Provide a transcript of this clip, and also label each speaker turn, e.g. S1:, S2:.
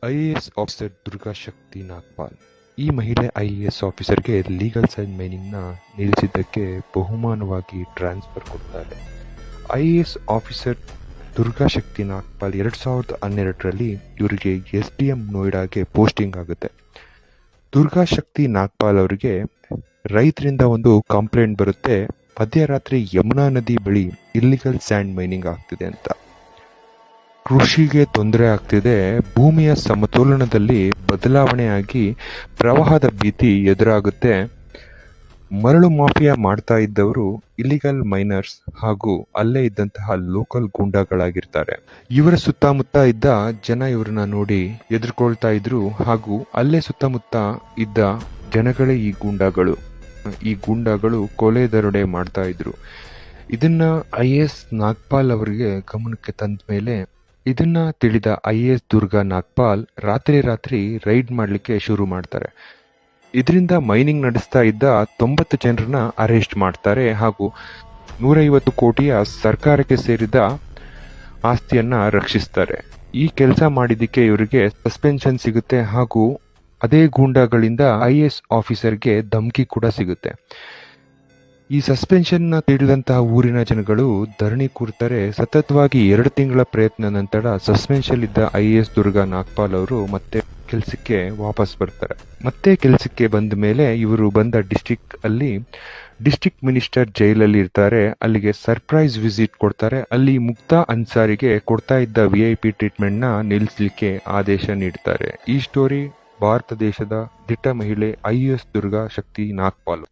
S1: IAS officer Durga ಶಕ್ತಿ ನಾಗ್ಪಾಲ್. ಈ ಮಹಿಳೆ IAS ಆಫೀಸರ್ಗೆ legal sign ಮೈನಿಂಗ್ನ ನಿಲ್ಲಿಸಿದ್ದಕ್ಕೆ ಬಹುಮಾನವಾಗಿ transfer ಕೊಡ್ತಾರೆ. ಐಎಎಸ್ ಆಫೀಸರ್ ದುರ್ಗಾ ಶಕ್ತಿ ನಾಗ್ಪಾಲ್ 2012ರಲ್ಲಿ ಇವರಿಗೆ SDM ನೋಯ್ಡಾಗೆ ಪೋಸ್ಟಿಂಗ್ ಆಗುತ್ತೆ. ದುರ್ಗಾ ಶಕ್ತಿ ನಾಗ್ಪಾಲ್ ಅವರಿಗೆ ರೈತರಿಂದ ಒಂದು ಕಂಪ್ಲೇಂಟ್ ಬರುತ್ತೆ, ಮಧ್ಯರಾತ್ರಿ ಯಮುನಾ ನದಿ ಬಳಿ ಇಲ್ಲಿಗಲ್ ಸ್ಯಾಂಡ್ ಮೈನಿಂಗ್ ಆಗ್ತಿದೆ ಅಂತ. ಕೃಷಿಗೆ ತೊಂದರೆ ಆಗ್ತಿದೆ, ಭೂಮಿಯ ಸಮತೋಲನದಲ್ಲಿ ಬದಲಾವಣೆಯಾಗಿ ಪ್ರವಾಹದ ಭೀತಿ ಎದುರಾಗುತ್ತೆ. ಮರಳು ಮಾಫಿಯಾ ಮಾಡ್ತಾ ಇದ್ದವರು ಇಲ್ಲಿಗಲ್ ಮೈನರ್ಸ್ ಹಾಗೂ ಅಲ್ಲೇ ಇದ್ದಂತಹ ಲೋಕಲ್ ಗೂಂಡಾಗಳಾಗಿರ್ತಾರೆ. ಇವರ ಸುತ್ತಮುತ್ತ ಇದ್ದ ಜನ ಇವ್ರನ್ನ ನೋಡಿ ಎದುರ್ಕೊಳ್ತಾ ಇದ್ರು ಹಾಗೂ ಅಲ್ಲೇ ಸುತ್ತಮುತ್ತ ಇದ್ದ ಜನಗಳೇ ಈ ಗೂಂಡಾಗಳು ಕೊಲೆ ದರೋಡೆ ಮಾಡ್ತಾ ಇದ್ರು. ಇದನ್ನ IAS ನಾಗ್ಪಾಲ್ ಅವರಿಗೆ ಗಮನಕ್ಕೆ ತಂದ ಮೇಲೆ ಇದನ್ನ ತಿಳಿದ IAS ದುರ್ಗಾ ನಾಗ್ಪಾಲ್ ರಾತ್ರಿ ರೈಡ್ ಮಾಡಲಿಕ್ಕೆ ಶುರು ಮಾಡ್ತಾರೆ. ಇದರಿಂದ ಮೈನಿಂಗ್ ನಡೆಸ್ತಾ ಇದ್ದ 90 ಜನರನ್ನ ಅರೆಸ್ಟ್ ಮಾಡ್ತಾರೆ ಹಾಗೂ 150 ಕೋಟಿಯ ಸರ್ಕಾರಕ್ಕೆ ಸೇರಿದ ಆಸ್ತಿಯನ್ನ ರಕ್ಷಿಸ್ತಾರೆ. ಈ ಕೆಲಸ ಮಾಡಿದ್ದಕ್ಕೆ ಇವರಿಗೆ ಸಸ್ಪೆನ್ಷನ್ ಸಿಗುತ್ತೆ ಹಾಗೂ ಅದೇ ಗೂಂಡಾಗಳಿಂದ IAS ಆಫೀಸರ್ಗೆ ಧಮಕಿ ಕೂಡ ಸಿಗುತ್ತೆ. ಈ ಸಸ್ಪೆನ್ಷನ್ನ ತಿಳಿದಂತಹ ಊರಿನ ಜನಗಳು ಧರಣಿ ಕೂರ್ತಾರೆ. ಸತತವಾಗಿ 2 ತಿಂಗಳ ಪ್ರಯತ್ನ ನಂತರ ಸಸ್ಪೆನ್ಷನ್ ಇದ್ದ IAS ದುರ್ಗಾ ನಾಗ್ಪಾಲ್ ಅವರು ಮತ್ತೆ ಕೆಲಸಕ್ಕೆ ವಾಪಸ್ ಬರ್ತಾರೆ. ಮತ್ತೆ ಕೆಲಸಕ್ಕೆ ಬಂದ ಮೇಲೆ ಇವರು ಬಂದ ಡಿಸ್ಟ್ರಿಕ್ಟ್ ಮಿನಿಸ್ಟರ್ ಜೈಲಲ್ಲಿ ಇರ್ತಾರೆ. ಅಲ್ಲಿಗೆ ಸರ್ಪ್ರೈಸ್ ವಿಸಿಟ್ ಕೊಡ್ತಾರೆ. ಅಲ್ಲಿ ಮುಕ್ತಾ ಅನ್ಸಾರಿಗೆ ಕೊಡ್ತಾ ಇದ್ದ VIP ಟ್ರೀಟ್ಮೆಂಟ್ನ ನಿಲ್ಲಿಸಲಿಕ್ಕೆ ಆದೇಶ ನೀಡ್ತಾರೆ. ಈ ಸ್ಟೋರಿ ಭಾರತ ದೇಶದ ದಿಟ್ಟ ಮಹಿಳೆ IAS ದುರ್ಗಾ ಶಕ್ತಿ ನಾಗ್ಪಾಲ್.